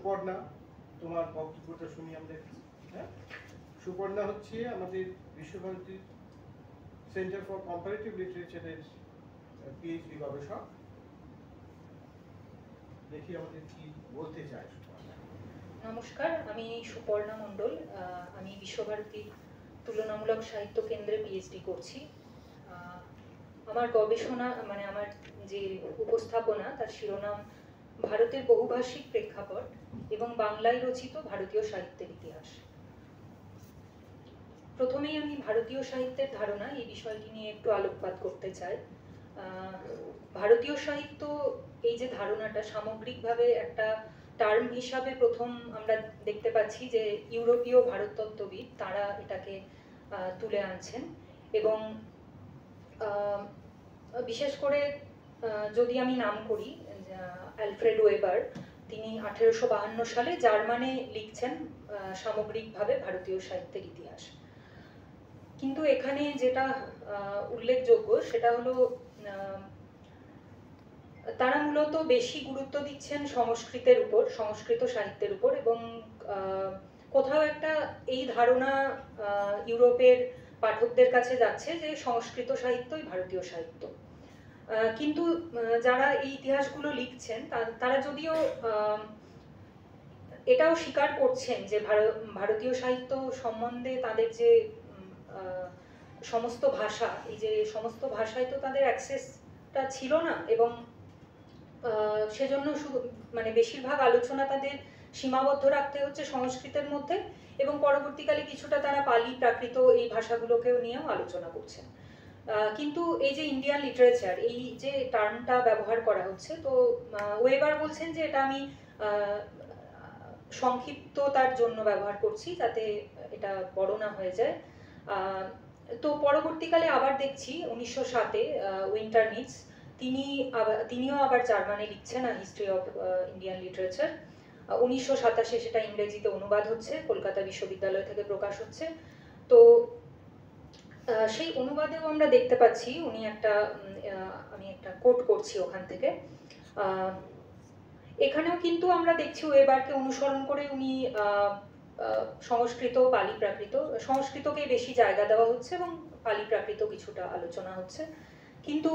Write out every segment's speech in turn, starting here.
সুপর্ণা, তোমার বক্তব্যটা শুনি আমরা। হ্যাঁ, সুপর্ণা হচ্ছে আমাদের বিশ্বভারতী সেন্টার ফর কম্পারেটিভ লিটারেচারের পিএইচডি গবেষক। দেখি আমাদের কি বলতে চায় সুপর্ণা। নমস্কার, আমি সুপর্ণা মণ্ডল। আমি বিশ্বভারতী তুলনামূলক সাহিত্য কেন্দ্রে পিএইচডি করছি। আমার গবেষণা মানে আমার যে উপস্থাপনা তার শিরোনাম ভারতের বহুভাষিক প্রেক্ষাপট এবং বাংলায় রচিত ভারতীয় সাহিত্যের ইতিহাস। প্রথমেই আমি ভারতীয় সাহিত্যের ধারণা এই বিষয়টি নিয়ে একটু আলোকপাত করতে চাই। ভারতীয় সাহিত্য এই যে ধারণাটা সামগ্রিকভাবে একটা টার্ম হিসাবে প্রথম আমরা দেখতে পাচ্ছি যে ইউরোপীয় ভারততত্ত্ববিদ তারা এটাকে তুলে আনছেন এবং বিশেষ করে যদি আমি নাম করি অ্যালফ্রেড ওয়েবার, তিনি 1852 সালে জার্মানে লিখছেন সামগ্রিকভাবে ভারতীয় সাহিত্যের ইতিহাস। কিন্তু এখানে যেটা উল্লেখযোগ্য সেটা হলো তারা মূলত বেশি গুরুত্ব দিচ্ছেন সংস্কৃতের উপর, সংস্কৃত সাহিত্যের উপর, এবং কোথাও একটা এই ধারণা ইউরোপের পাঠকদের কাছে যাচ্ছে যে সংস্কৃত সাহিত্যই ভারতীয় সাহিত্য। কিন্তু যারা এই ইতিহাসগুলো লিখছেন তারা যদিও এটাও স্বীকার করছেন যে ভারতীয় সাহিত্য সম্বন্ধে তাদের যে সমস্ত ভাষা, এই যে সমস্ত ভাষায় তো তাদের অ্যাক্সেসটা ছিল না, এবং সেজন্য শুধু মানে বেশিরভাগ আলোচনা তাদের সীমাবদ্ধ রাখতে হচ্ছে সংস্কৃতের মধ্যে, এবং পরবর্তীকালে কিছুটা তারা পালি প্রাকৃত এই ভাষাগুলোকেও নিয়েও আলোচনা করছেন। কিন্তু এই যে ইন্ডিয়ান লিটারেচার এই যে টার্মটা ব্যবহার করা হচ্ছে, তো ওয়েবার বলছেন যে এটা আমি সংক্ষিপ্ততার জন্য ব্যবহার করছি যাতে এটা বড় না হয়ে যায়। তো পরবর্তীকালে আবার দেখছি 1907-এ উইন্টার নিটস তিনিও আবার জার্মানে লিখছেন হিস্ট্রি অফ ইন্ডিয়ান লিটারেচার। 1987 সেটা ইংরেজিতে অনুবাদ হচ্ছে, কলকাতা বিশ্ববিদ্যালয় থেকে প্রকাশ হচ্ছে। তো সেই অনুবাদেও আমরা দেখতে পাচ্ছি উনি আমি একটা কোট করছি ওখান থেকে, এখানেও কিন্তু আমরা দেখছি ওয়েবারকে অনুসরণ করে উনি সংস্কৃত, পালি প্রাকৃত, সংস্কৃতকে বেশি জায়গা দেওয়া হচ্ছে এবং পালি প্রাকৃত কিছুটা আলোচনা হচ্ছে। কিন্তু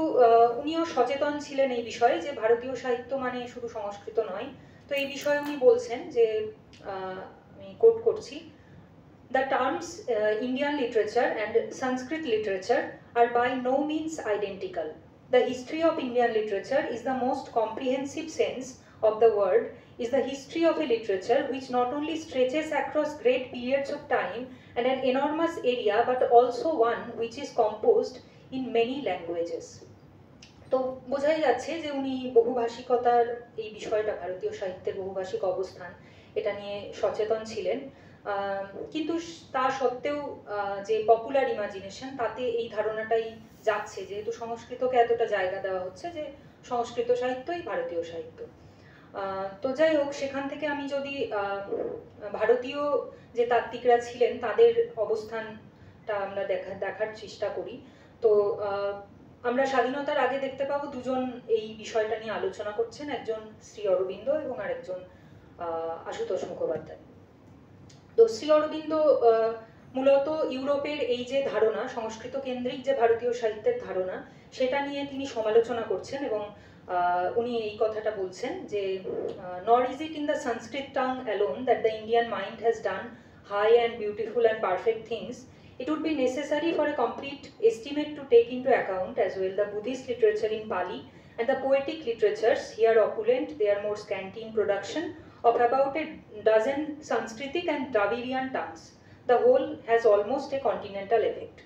উনিও সচেতন ছিলেন এই বিষয়ে যে ভারতীয় সাহিত্য মানে শুধু সংস্কৃত নয়। তো এই বিষয়ে উনি বলছেন যে, আমি কোট করছি, The terms Indian literature and Sanskrit literature are by no means identical. The history of Indian literature is the most comprehensive sense of the word, is the history of a literature which not only stretches across great periods of time and an enormous area, but also one which is composed in many languages. তো বোঝাই যাচ্ছে যে উনি বহুভাষিকতার এই বিষয়টা, ভারতীয় সাহিত্যের বহুভাষিক অবস্থান, এটা নিয়ে সচেতন ছিলেন। কিন্তু তা সত্ত্বেও যে পপুলার ইমাজিনেশন, তাতে এই ধারণাটাই যাচ্ছে যেহেতু সংস্কৃতকে এতটা জায়গা দেওয়া হচ্ছে যে সংস্কৃত সাহিত্যই ভারতীয় সাহিত্য। তো যাই হোক, সেখান থেকে আমি যদি ভারতীয় যে তাত্ত্বিকরা ছিলেন তাদের অবস্থানটা আমরা দেখার চেষ্টা করি, তো আমরা স্বাধীনতার আগে দেখতে পাবো দুজন এই বিষয়টা নিয়ে আলোচনা করছেন, একজন শ্রী অরবিন্দ এবং আরেকজন আশুতোষ মুখোপাধ্যায়। তো শ্রী অরবিন্দ মূলত ইউরোপের এই যে ধারণা, সংস্কৃত কেন্দ্রিক যে ভারতীয় সাহিত্যের ধারণা, সেটা নিয়ে তিনি সমালোচনা করছেন এবং উনি এই কথাটা বলছেন যে, nor is it in the Sanskrit tongue alone that the Indian mind has done high and beautiful and perfect things. It would be necessary for a complete estimate to take into account as well the Buddhist literature in Pali and the poetic literatures, here opulent, they are more scanty in production, of about a dozen Sanskritic and Dravidian tongues. The whole has almost a continental effect.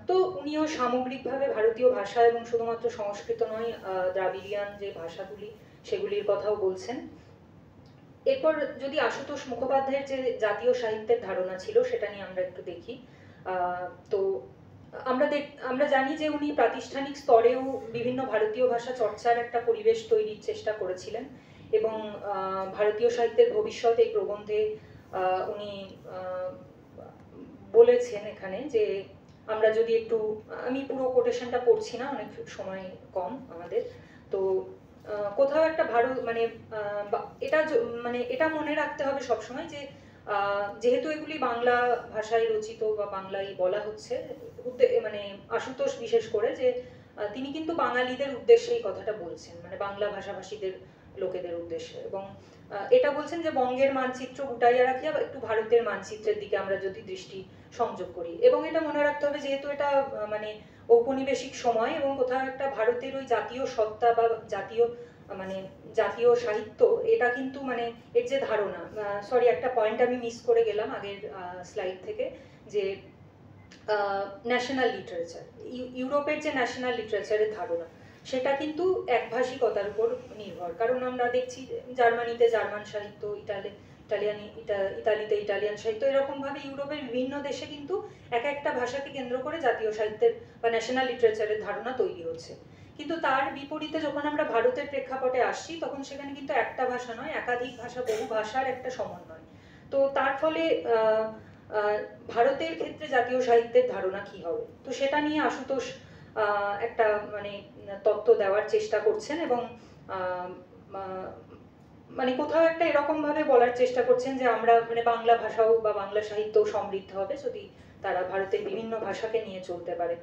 তো উনিও সামগ্রিকভাবে ভারতীয় ভাষা এবং শুধুমাত্র সংস্কৃত নয়, দ্রাবিড়িয়ান যে ভাষাগুলি সেগুলির কথাও বলছেন। এরপর যদি আশুতোষ মুখোপাধ্যায়ের যে জাতীয় সাহিত্যের ধারণা ছিল সেটা নিয়ে আমরা একটু দেখি, তো আমরা জানি যে উনি প্রাতিষ্ঠানিক স্তরেও বিভিন্ন ভারতীয় ভাষা চর্চার একটা পরিবেশ তৈরির চেষ্টা করেছিলেন এবং ভারতীয় সাহিত্যের ভবিষ্যৎ এই প্রবন্ধে উনি বলেছেন এখানে যে, আমরা যদি একটু, আমি পুরো কোটেশনটা পড়ছি না, অনেক সময় কম আমাদের, তো কোথাও একটা ভারত মানে এটা মানে এটা মনে রাখতে হবে সবসময় যে যেহেতু এগুলি বাংলা ভাষায় রচিত বা বাংলায় বলা হচ্ছে, মানে আশুতোষ বিশেষ করে যে তিনি কিন্তু বাঙালিদের উদ্দেশ্যে এই কথাটা বলছেন, মানে বাংলা ভাষাভাষীদের লোকেদের উদ্দেশ্যে, এবং এটা বলছেন যে বঙ্গের মানচিত্র গুটাইয়া রাখিয়া একটু ভারতের মানচিত্রের দিকে আমরা যদি দৃষ্টি সংযোগ করি। এবং এটা মনে রাখতে হবে যেহেতু এটা মানে ঔপনিবেশিক সময় এবং কোথাও একটা ভারতের ওই জাতীয় সত্তা বা জাতীয় সাহিত্য, এটা কিন্তু মানে এর যে ধারণা, সরি একটা পয়েন্ট আমি মিস করে গেলাম আগের স্লাইড থেকে, যে ন্যাশনাল লিটারেচার, ইউরোপের যে ন্যাশনাল লিটারেচারের ধারণা সেটা কিন্তু একভাষিকতার উপর নির্ভর। কারণ আমরা দেখছি জার্মানিতে জার্মান সাহিত্য, ইতালিতে ইটালিয়ান সাহিত্য, এরকম ভাবে ইউরোপের বিভিন্ন দেশে কিন্তু এক একটা ভাষাকে কেন্দ্র করে জাতীয় সাহিত্যের বা ন্যাশনাল লিটারেচারের ধারণা তৈরি হচ্ছে। কিন্তু তার বিপরীতে যখন আমরা ভারতের প্রেক্ষাপটে আসছি তখন সেখানে কিন্তু একটা ভাষা নয়, একাধিক ভাষা, বহু ভাষার একটা সমন্বয়। তো তার ফলে ভারতের ক্ষেত্রে জাতীয় সাহিত্যের ধারণা কি হবে, তো সেটা নিয়ে আশুতোষ একটা মানে তত্ত্ব দেওয়ার চেষ্টা করছেন, এবং মানে কোথাও একটা এরকম ভাবে বলার চেষ্টা করছেন যে আমরা মানে বাংলা ভাষাও বা বাংলা সাহিত্যও সমৃদ্ধ হবে যদি তারা ভারতের বিভিন্ন ভাষাকে নিয়ে চলতে পারে।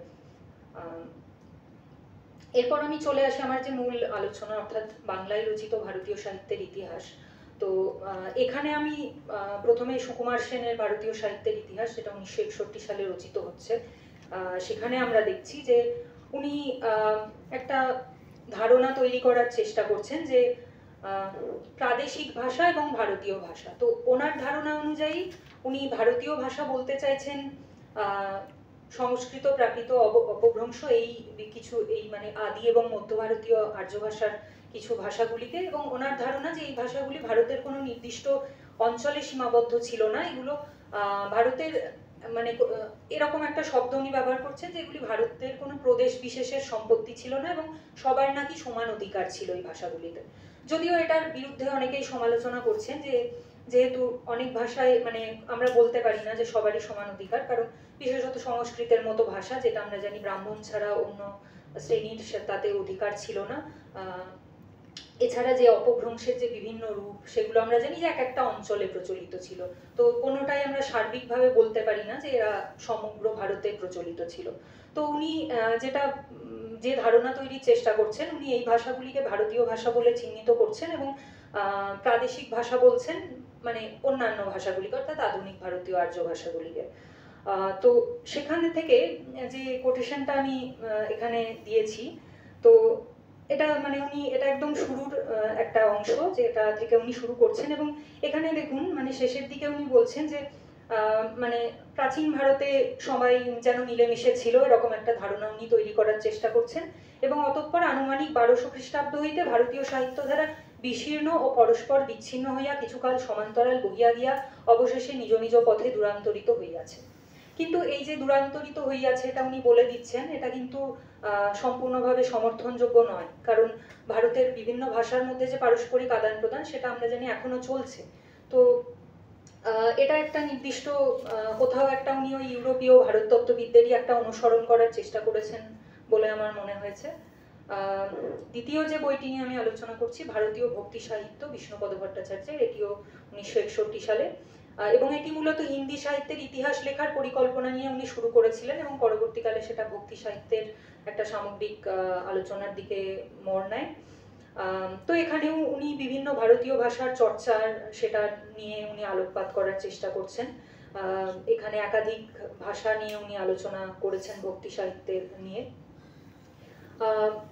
এরপর আমি চলে আসি আমার যে মূল আলোচনা, অর্থাৎ বাংলায় রচিত ভারতীয় সাহিত্যের ইতিহাস। তো এখানে আমি প্রথমে সুকুমার সেনের ভারতীয় সাহিত্যের ইতিহাস, যেটা 1961 সালে রচিত হচ্ছে, সেখানে আমরা দেখছি যে উনি একটা ধারণা তৈরি করার চেষ্টা করছেন যে প্রাদেশিক ভাষা এবং ভারতীয় ভাষা। তো ওনার ধারণা অনুযায়ী উনি ভারতীয় ভাষা বলতে চাইছেন সংস্কৃত প্রাকৃত অপভ্রংশ এই কিছু, এই মানে আদি এবং মধ্য ভারতীয় আর্য ভাষার কিছু ভাষাগুলিকে, এবং ওনার ধারণা যে এই ভাষাগুলি ভারতের কোনো নির্দিষ্ট অঞ্চলে সীমাবদ্ধ ছিল না, এগুলো ভারতের মানে এরকম একটা শব্দ উনি ব্যবহার করছেন যে এগুলি ভারতের কোনো প্রদেশ বিশেষের সম্পত্তি ছিল না এবং সবার নাকি সমান অধিকার ছিল এই ভাষাগুলিতে। যদিও এটার বিরুদ্ধে অনেকেই সমালোচনা করছেন যে যেহেতু অনেক ভাষায় মানে আমরা বলতে পারি না যে সবারই সমান অধিকার, কারণ বিশেষত সংস্কৃতের মতো ভাষা, যেটা আমরা জানি ব্রাহ্মণ ছাড়া অন্য শ্রেণীর তাতে অধিকার ছিল না। এছাড়া যে অপভ্রংশের যে বিভিন্ন রূপ সেগুলো আমরা জানি যে এক একটা অঞ্চলে প্রচলিত ছিল, তো কোনোটাই আমরা সার্বিকভাবে বলতে পারি না যে এরা সমগ্র ভারতে প্রচলিত ছিল। তো উনি যে ধারণা তৈরির চেষ্টা করছেন, উনি এই ভাষাগুলিকে ভারতীয় ভাষা বলে চিহ্নিত করছেন এবং প্রাদেশিক ভাষা বলছেন মানে অন্যান্য ভাষাগুলিকে, অর্থাৎ আধুনিক ভারতীয় আর্য ভাষাগুলিকে। তো সেখানে থেকে যে কোটেশনটা আমি এখানে দিয়েছি, তো এটা মানে উনি এটা একদম শুরুর একটা অংশ যেটা থেকে উনি শুরু করছেন, এবং এখানে দেখুন মানে শেষের দিকে উনি বলছেন যে মানে প্রাচীন ভারতে সবাই যেন মিলেমিশে ছিল এরকম একটা ধারণা উনি তৈরি করার চেষ্টা করছেন, এবং অতঃপর আনুমানিক 1200 খ্রিস্টাব্দ হইতে ভারতীয় সাহিত্য ধারা বিশীর্ণ ও পরস্পর বিচ্ছিন্ন হইয়া কিছুকাল সমান্তরাল বহিয়া গিয়া অবশেষে নিজ নিজ পথে দূরান্তরিত হইয়াছে। কিন্তু এই যে দূরান্তরিত হইয়াছে এটা উনি বলে দিচ্ছেন, এটা কিন্তু সম্পূর্ণভাবে সমর্থনযোগ্য নয়, কারণ ভারতের বিভিন্ন ভাষার মধ্যে যে পারস্পরিক আদান প্রদান সেটা আমরা জানি এখনো চলছে। তো এটা একটা নির্দিষ্ট কোথাও একটা উনি ওই ইউরোপীয় ভারত তত্ত্ববিদদেরই একটা অনুসরণ করার চেষ্টা করেছেন বলে আমার মনে হয়েছে। দ্বিতীয় যে বইটি নিয়ে আমি আলোচনা করছি, ভারতীয় ভক্তি সাহিত্য বিষ্ণুপদ ভট্টাচার্যের, এটিও 1961 সালে, এবং এটি মূলত হিন্দি সাহিত্যের ইতিহাস লেখার পরিকল্পনা নিয়ে উনি শুরু করেছিলেন এবং পরবর্তীকালে সেটা ভক্তি সাহিত্যের একটা সামগ্রিক আলোচনার দিকে মোড় নেয়। তো এখানেও উনি বিভিন্ন ভারতীয় ভাষার চর্চার সেটা নিয়ে উনি আলোকপাত করার চেষ্টা করছেন। এখানে একাধিক ভাষা নিয়ে উনি আলোচনা করেছেন ভক্তি সাহিত্যের নিয়ে।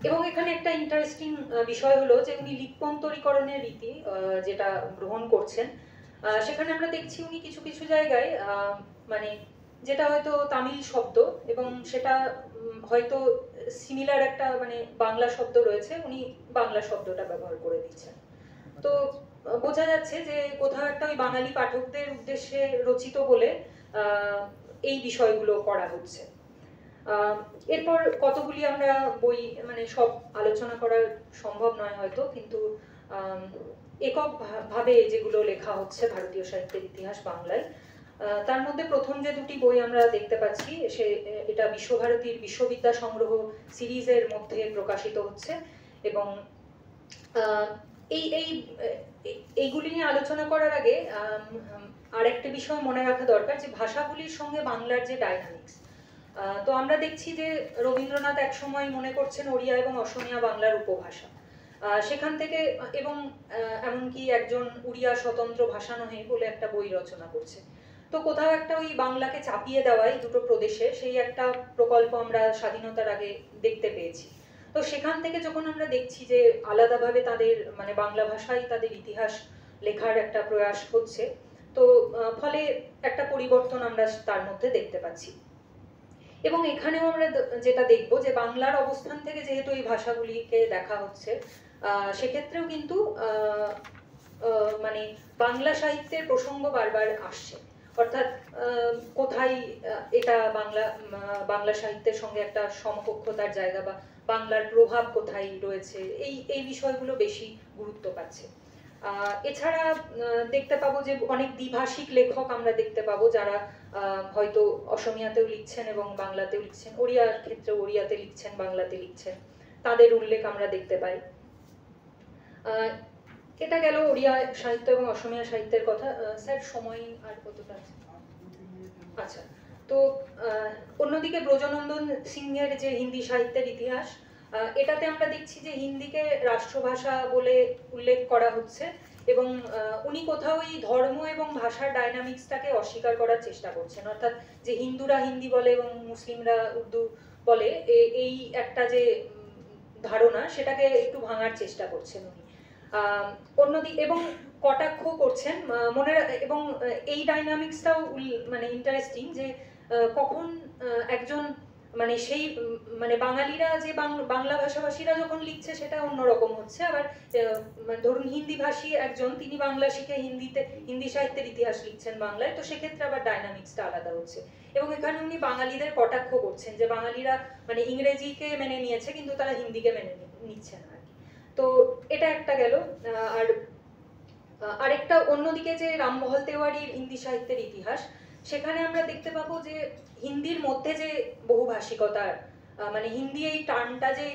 এবং এখানে একটা ইন্টারেস্টিং বিষয় হলো যে উনি লিপ্যন্তরীকরণের রীতি যেটা গ্রহণ করছেন, সেখানে আমরা দেখছি উনি কিছু কিছু জায়গায় মানে যেটা হয়তো তামিল শব্দ এবং সেটা হয়তো সিমিলার একটা মানে বাংলা শব্দ রয়েছে, উনি বাংলা শব্দটা ব্যবহার করে দিচ্ছেন। তো বোঝা যাচ্ছে যে কোথাও একটা ওই বাঙালি পাঠকদের উদ্দেশ্যে রচিত বলে এই বিষয়গুলো করা হচ্ছে। এরপর কতগুলি আমরা বই মানে সব আলোচনা করা সম্ভব নয় হয়তো, কিন্তু একক ভাবে যেগুলো লেখা হচ্ছে ভারতীয় সাহিত্যের ইতিহাস বাংলায়, তার মধ্যে প্রথম যে দুটি বই আমরা দেখতে পাচ্ছি এটা বিশ্বভারতীর বিশ্ববিদ্যা সংগ্রহ সিরিজের মধ্যে প্রকাশিত হচ্ছে, এবং এই এই এইগুলি নিয়ে আলোচনা করার আগে আরেকটা বিষয় মনে রাখা দরকার যে ভাষাগুলির সঙ্গে বাংলার যে ডাইনামিক্স। তো আমরা দেখছি যে রবীন্দ্রনাথ একসময় মনে করছেন ওড়িয়া এবং অসমীয়া বাংলার উপভাষা, সেখান থেকে এবং এমনকি একজন উড়িয়া স্বতন্ত্র ভাষা নহে বলে একটা বই রচনা করছে। তো কোথাও একটা ওই বাংলাকে চাপিয়ে দেওয়াই দুটো প্রদেশে সেই একটা প্রকল্প আমরা স্বাধীনতার আগে দেখতে পেয়েছি। তো সেখান থেকে যখন আমরা দেখছি যে আলাদাভাবে তাদের মানে বাংলা ভাষায় তাদের ইতিহাস লেখার একটা প্রয়াস হচ্ছে, তো ফলে একটা পরিবর্তন আমরা তার মধ্যে দেখতে পাচ্ছি। এবং এখানেও আমরা যেটা দেখব যে বাংলার অবস্থান থেকে যেহেতু এই ভাষাগুলিকে দেখা হচ্ছে, সেক্ষেত্রেও কিন্তু মানে বাংলা সাহিত্যের প্রসঙ্গ বারবার আসছে। অর্থাৎ কোথায় এটা বাংলা সাহিত্যের সঙ্গে একটা সমকক্ষতার জায়গা বা বাংলার প্রভাব কোথায় রয়েছে, এই বিষয়গুলো বেশি গুরুত্ব পাচ্ছে। এছাড়া দেখতে পাবো যে অনেক দ্বিভাষিক লেখক আমরা দেখতে পাবো যারা হয়তো অসমীয়াতেও লিখছেন এবং বাংলাতেও লিখছেন, ওড়িয়ার ক্ষেত্রে ওড়িয়াতে লিখছেন, বাংলাতে লিখছেন, তাদের উল্লেখ আমরা দেখতে পাই। এটা গেল ওড়িয়া সাহিত্য এবং অসমীয়া সাহিত্যের কথা। স্যার সময় আর কতটা আছে? আচ্ছা, তো অন্যদিকে ব্রজনন্দন সিংহের যে হিন্দি সাহিত্যের ইতিহাস, এটাতে আমরা দেখছি যে হিন্দিকে রাষ্ট্রভাষা বলে উল্লেখ করা হচ্ছে এবং উনি কোথাও এই ধর্ম এবং ভাষার ডাইনামিক্সটাকে অস্বীকার করার চেষ্টা করছেন। অর্থাৎ যে হিন্দুরা হিন্দি বলে এবং মুসলিমরা উর্দু বলে, এই একটা যে ধারণা সেটাকে একটু ভাঙার চেষ্টা করছেন উনি। অন্যদিকে এবং কটাক্ষ করছেন মনে, এবং এই ডাইনামিক্সটাও মানে ইন্টারেস্টিং যে কখন একজন মানে সেই মানে বাঙালিরা যে বাংলা ভাষাভাষীরা যখন লিখছে সেটা অন্যরকম হচ্ছে, আবার ধরুন হিন্দি ভাষী একজন তিনি বাংলা শিখে হিন্দি সাহিত্যের ইতিহাস লিখছেন বাংলায়, তো সেক্ষেত্রে আবার ডাইনামিক্সটা আলাদা হচ্ছে। এবং এখানে উনি বাঙালিদের কটাক্ষ করছেন যে বাঙালিরা মানে ইংরেজিকে মেনে নিয়েছে কিন্তু তারা হিন্দিকে মেনে নিচ্ছে না। তো এটা একটা গেল। আর আরেকটা অন্যদিকে যে রামমহল তেওয়ারির হিন্দি সাহিত্যের ইতিহাস, সেখানে আমরা দেখতে পাবো যে হিন্দির মধ্যে যে বহুভাষিকতার মানে হিন্দি এই টার্মটা যে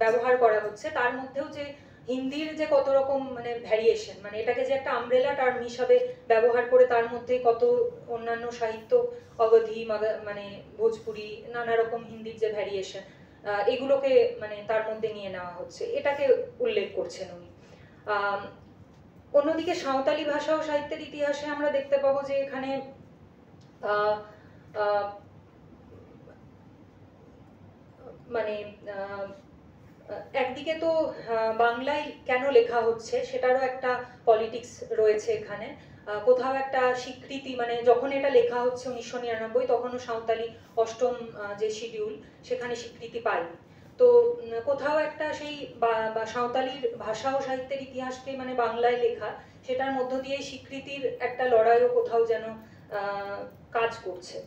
ব্যবহার করা হচ্ছে তার মধ্যেও যে হিন্দির যে কত রকম মানে ভ্যারিয়েশন, মানে এটাকে যে একটা আমব্রেলা টার্ম হিসাবে ব্যবহার করে তার মধ্যে কত অন্যান্য সাহিত্য, অবধি মানে ভোজপুরি, নানা রকম হিন্দির যে ভ্যারিয়েশন, এগুলোকে মানে তার মধ্যে নিয়ে নেওয়া হচ্ছে, এটাকে উল্লেখ করছেন উনি। অন্যদিকে সাঁওতালি ভাষা ও সাহিত্যের ইতিহাসে আমরা দেখতে পাবো যে এখানে মানে একদিকে তো বাংলায় কেন লেখা হচ্ছে সেটারও একটা পলিটিক্স রয়েছে এখানে। কোথাও একটা স্বীকৃতি, মানে যখন এটা লেখা হচ্ছে 1999 তখনও সাঁওতালি অষ্টম যে শিডিউল সেখানে স্বীকৃতি পায়নি। তো কোথাও একটা সেই বা সাঁওতালির ভাষা ও সাহিত্যের ইতিহাসকে মানে বাংলায় লেখা, সেটার মধ্য দিয়ে স্বীকৃতির একটা লড়াইও কোথাও যেন কাজ করছে।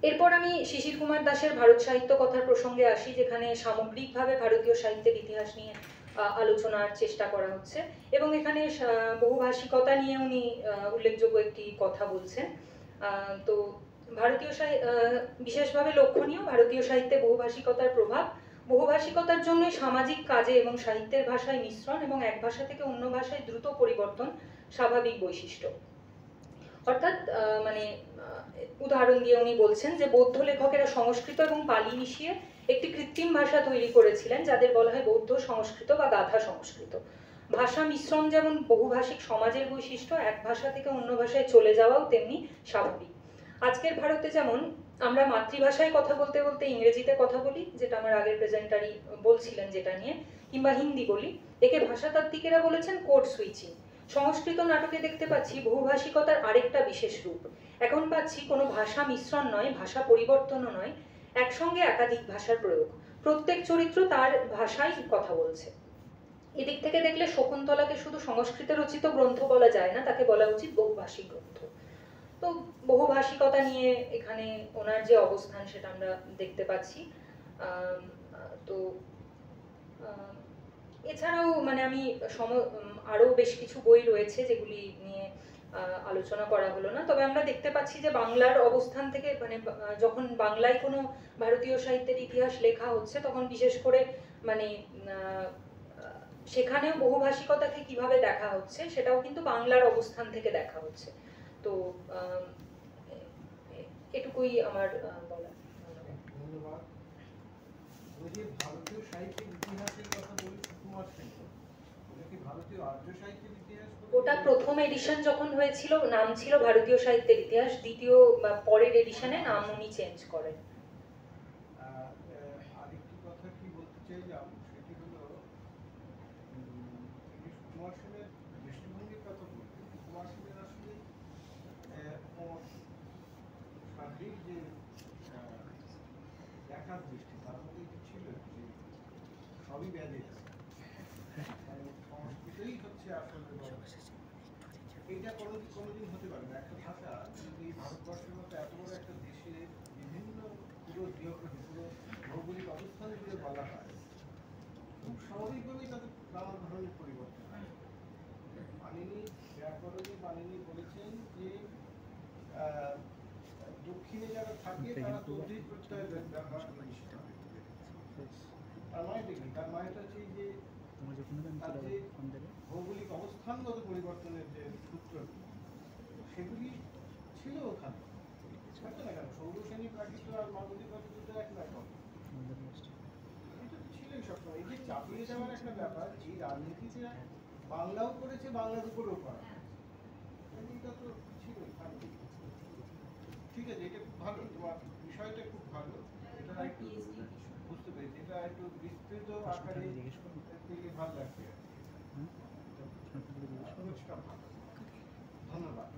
এরপর আমি শিশির কুমার দাসের ভারত সাহিত্য কথার প্রসঙ্গে আসি, যেখানে সামগ্রিকভাবে ভারতীয় সাহিত্যের ইতিহাস নিয়ে আলোচনার চেষ্টা করা হচ্ছে এবং এখানে বহুভাষিকতা নিয়ে উনি উল্লেখযোগ্য একটি কথা বলছেন। তো ভারতীয় বিশেষভাবে লক্ষণীয় ভারতীয় সাহিত্যে বহুভাষিকতার প্রভাব। বহুভাষিকতার জন্য সামাজিক কাজে এবং সাহিত্যের ভাষায় মিশ্রণ এবং এক ভাষা থেকে অন্য ভাষায় দ্রুত পরিবর্তন স্বাভাবিক বৈশিষ্ট্য। অর্থাৎ মানে উদাহরণ দিয়ে উনি বলছেন যে বৌদ্ধ লেখকেরা সংস্কৃত এবং পালি মিশিয়ে একটি কৃত্রিম ভাষা তৈরি করেছিলেন যাদের বলা হয় বৌদ্ধ সংস্কৃত বা গাথা সংস্কৃত। ভাষা মিশ্রণ যেমন বহুভাষিক সমাজের বৈশিষ্ট্য, এক ভাষা থেকে অন্য ভাষায় চলে যাওয়াও তেমনি স্বাভাবিক। আজকের ভারতে যেমন আমরা মাতৃভাষায় কথা বলতে বলতে ইংরেজিতে কথা বলি, যেটা আমার আগের প্রেজেন্টারই বলছিলেন যেটা নিয়ে, কিংবা হিন্দি বলি, একে ভাষাতাত্ত্বিকেরা বলেছেন কোড সুইচিং। সংস্কৃত নাটকে দেখতে পাচ্ছি বহুভাষিকতার আরেকটা বিশেষ রূপ। এখন পাচ্ছি কোনো ভাষা মিশ্রণ নয়, ভাষা পরিবর্তনও নয়, একসঙ্গে একাধিক ভাষার প্রয়োগ। প্রত্যেক চরিত্র তার ভাষায় কথা বলছে। এদিক থেকে দেখলে শকুন্তলাকে শুধু সংস্কৃতে রচিত গ্রন্থ বলা যায় না, তাকে বলা উচিত বহুভাষিক গ্রন্থ। তো বহুভাষিকতা নিয়ে এখানে ওনার যে অবস্থান সেটা আমরা দেখতে পাচ্ছি। তো এছাড়াও মানে আমি আরো বেশ কিছু বই রয়েছে যেগুলি নিয়ে আলোচনা করা হলো না, তবে আমরা দেখতে পাচ্ছি যে বাংলার অবস্থান থেকে মানে যখন বাংলায় কোনো ভারতীয় সাহিত্যের ইতিহাস লেখা হচ্ছে তখন বিশেষ করে মানে সেখানেও বহুভাষিকতাকে কিভাবে দেখা হচ্ছে সেটাও কিন্তু বাংলার অবস্থান থেকে দেখা হচ্ছে। তো এটুকুই আমার বলা। ধন্যবাদ। ওই যে ভারতীয় সাহিত্যের ইতিহাসের কথা বলি সুকুমার সেন, ওটা কি ভারতীয় আর্য সাহিত্যের ইতিহাস? ওটা প্রথম এডিশন যখন হয়েছিল নাম ছিল ভারতীয় সাহিত্যের ইতিহাস, দ্বিতীয় বা পরের এডিশনে নাম উনি চেঞ্জ করেন। আরেকটি কথা কি বলতে চাইলাম সেটি হলো সুকুমার সেনের দৃষ্টিভঙ্গির কথা বলতে, সুকুমার সেনের আসলে সার্বিক যে দেখার দৃষ্টি তার মধ্যে এটি ছিল যে সবই ব্যাধি আছে, মানে সংস্কৃতই হচ্ছে আসলে এইটা কোনোদিন হতে পারে না। একটা ভাষা যদি ভারতবর্ষের মতো এত বড় একটা দেশে বিভিন্ন পুরো জিওগ্রাফি পুরো ভৌগোলিক অবস্থানে যদি বলা হয়, খুব স্বাভাবিকভাবেই তাদের নানা ধরনের পরিবর্তন হয়। পাণিনি পাণিনি বলেছেন যে দক্ষিণে যারা থাকে তারা তদ্ধিত প্রত্যয় ব্যবহার করে। তার মানেটা কি? তার মানেটা হচ্ছে যে ভৌগোলিক অবস্থানগত পরিবর্তনের যে সূত্র সেগুলি ছিল ওখানে, থাকতো না কেন? সৌরশ্রেণী প্রাকৃত আর মাগধী প্রাকৃত তো এক রকম, এটা তো ছিলই সবসময়। এই যে চাপিয়ে দেওয়ার একটা ব্যাপার, এই রাজনীতিতে বাংলাও করেছে, বাংলার উপরেও করা, এটা তো ছিলই, থাকবে। ঠিক আছে, এটা খুব ভালো, তোমার বিষয়টা খুব ভালো, এটা একটু বুঝতে পেরেছি, এটা একটু বিস্তৃত আকারে দিলে ভালো লাগবে। ধন্যবাদ।